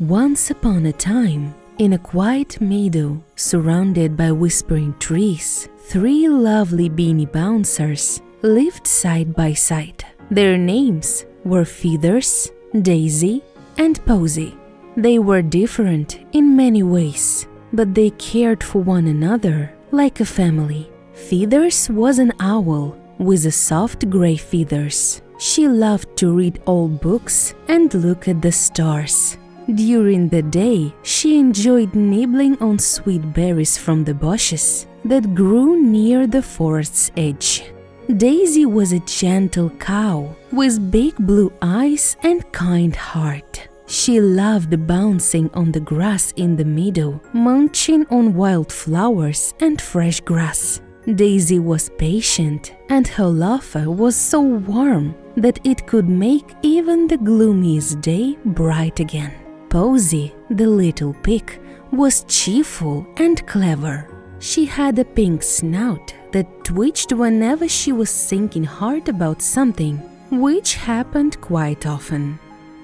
Once upon a time, in a quiet meadow surrounded by whispering trees, 3 lovely Beanie Bouncers lived side by side. Their names were Feathers, Daisy, and Posy. They were different in many ways, but they cared for one another like a family. Feathers was an owl with soft gray feathers. She loved to read old books and look at the stars. During the day, she enjoyed nibbling on sweet berries from the bushes that grew near the forest's edge. Daisy was a gentle cow with big blue eyes and kind heart. She loved bouncing on the grass in the meadow, munching on wild flowers and fresh grass. Daisy was patient, and her laughter was so warm that it could make even the gloomiest day bright again. Posy, the little pig, was cheerful and clever. She had a pink snout that twitched whenever she was thinking hard about something, which happened quite often.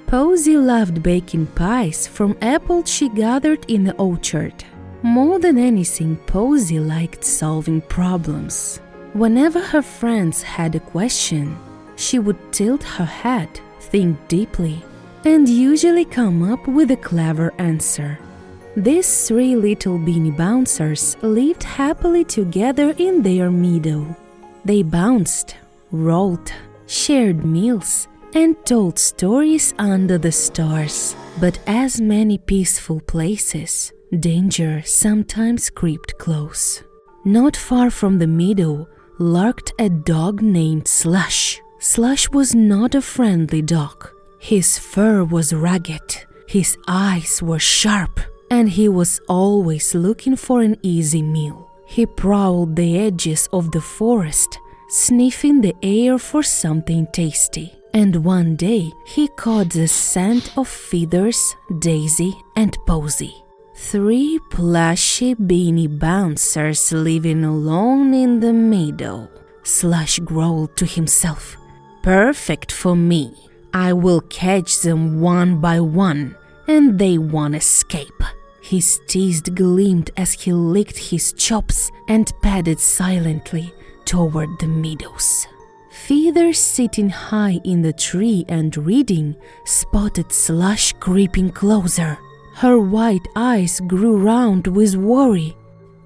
Posy loved baking pies from apples she gathered in the orchard. More than anything, Posy liked solving problems. Whenever her friends had a question, she would tilt her head, think deeply, and usually come up with a clever answer. These 3 little Beanie Bouncers lived happily together in their meadow. They bounced, rolled, shared meals, and told stories under the stars. But as many peaceful places, danger sometimes crept close. Not far from the meadow lurked a dog named Slush. Slush was not a friendly dog. His fur was ragged, his eyes were sharp, and he was always looking for an easy meal. He prowled the edges of the forest, sniffing the air for something tasty. And one day he caught the scent of Feathers, Daisy, and Posy. 3 plushy Beanie Bouncers living alone in the meadow. Slush growled to himself, "Perfect for me. I will catch them one by one, and they won't escape." His teeth gleamed as he licked his chops and padded silently toward the meadows. Feathers, sitting high in the tree and reading, spotted Slush creeping closer. Her white eyes grew round with worry.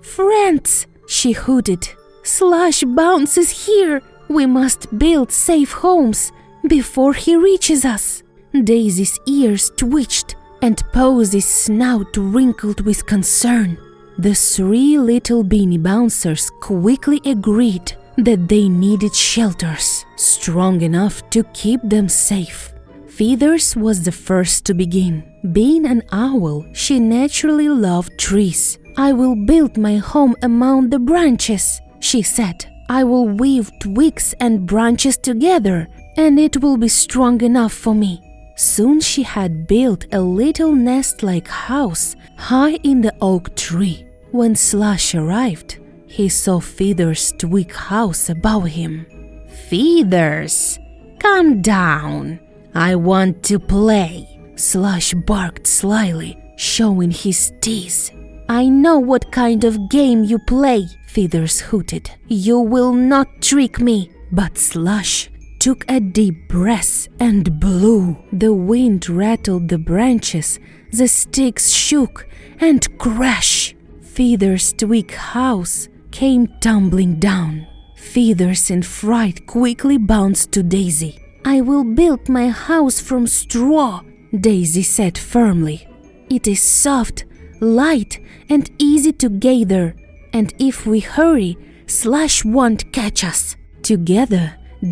"Friends!" she hooted. "Slush bounces here! We must build safe homes before he reaches us." Daisy's ears twitched and Posy's snout wrinkled with concern. The 3 little Beanie Bouncers quickly agreed that they needed shelters strong enough to keep them safe. Feathers was the first to begin. Being an owl, she naturally loved trees. "I will build my home among the branches," she said. "I will weave twigs and branches together, and it will be strong enough for me." Soon she had built a little nest-like house high in the oak tree. When Slush arrived, he saw Feathers' twig house above him. "Feathers, come down. I want to play." Slush barked slyly, showing his teeth. "I know what kind of game you play," Feathers hooted. "You will not trick me." But Slush took a deep breath and blew. The wind rattled the branches, the sticks shook, and crash! Feathers' twig house came tumbling down. Feathers in fright quickly bounced to Daisy. "I will build my house from straw," Daisy said firmly. "It is soft, light, and easy to gather, and if we hurry, Slush won't catch us." Together,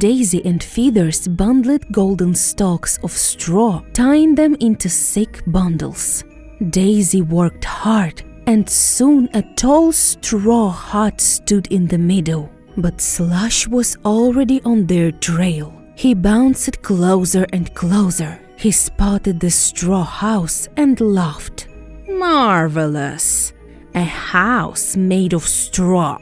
Daisy and Feathers bundled golden stalks of straw, tying them into thick bundles. Daisy worked hard, and soon a tall straw hut stood in the meadow. But Slush was already on their trail. He bounced closer and closer. He spotted the straw house and laughed. "Marvelous! A house made of straw.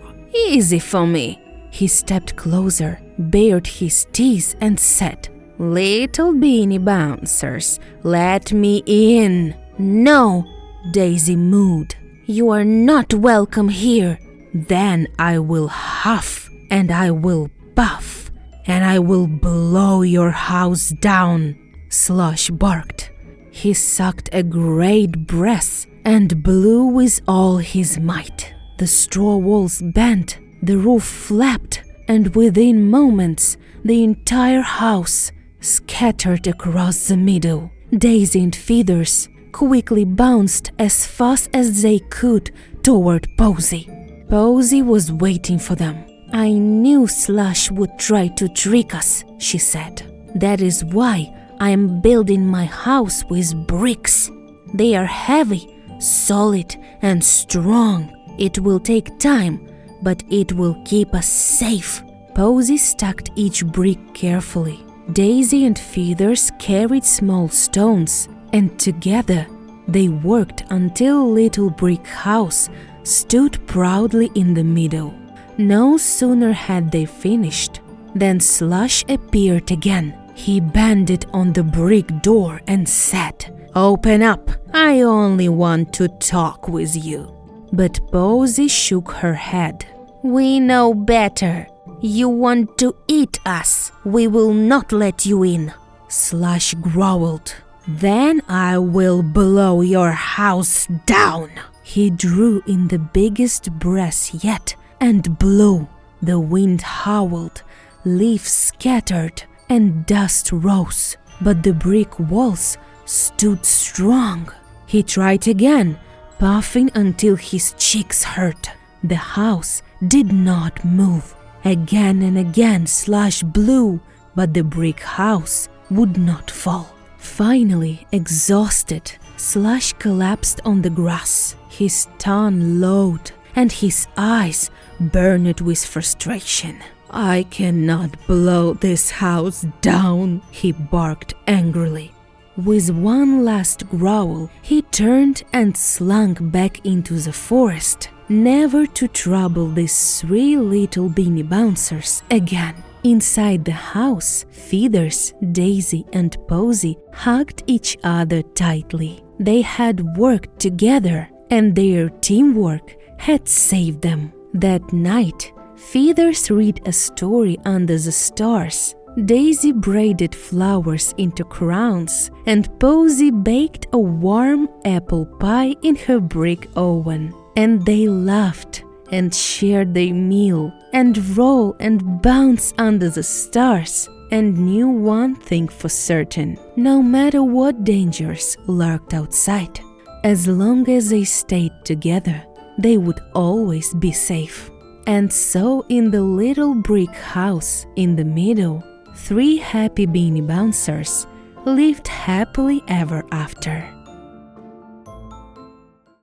Easy for me." He stepped closer, bared his teeth, and said, "Little Beanie Bouncers, let me in." "No," Daisy mooed. "You are not welcome here." "Then I will huff, and I will puff, and I will blow your house down," Slush barked. He sucked a great breath and blew with all his might. The straw walls bent, the roof flapped, and within moments the entire house scattered across the meadow. Daisy and Feathers quickly bounced as fast as they could toward Posy. Posy was waiting for them. "I knew Slush would try to trick us," she said. "That is why I am building my house with bricks. They are heavy, solid, and strong. It will take time, but it will keep us safe." Posy stacked each brick carefully. Daisy and Feathers carried small stones, and together they worked until Little Brick House stood proudly in the middle. No sooner had they finished than Slush appeared again. He banged on the brick door and said, "Open up, I only want to talk with you." But Posy shook her head. "We know better. You want to eat us. We will not let you in." Slush growled. "Then I will blow your house down." He drew in the biggest breath yet and blew. The wind howled, leaves scattered, and dust rose, but the brick walls stood strong. He tried again, puffing until his cheeks hurt. The house did not move. Again and again Slush blew, but the brick house would not fall. Finally, exhausted, Slush collapsed on the grass. His tongue lowered and his eyes burned with frustration. "I cannot blow this house down," he barked angrily. With one last growl, he turned and slunk back into the forest, never to trouble these 3 little Beanie Bouncers again. Inside the house, Feathers, Daisy, and Posy hugged each other tightly. They had worked together, and their teamwork had saved them. That night, Feathers read a story under the stars. Daisy braided flowers into crowns, and Posy baked a warm apple pie in her brick oven. And they laughed and shared their meal and rolled and bounced under the stars, and knew one thing for certain: no matter what dangers lurked outside, as long as they stayed together, they would always be safe. And so in the little brick house in the meadow, 3 happy Beanie Bouncers lived happily ever after.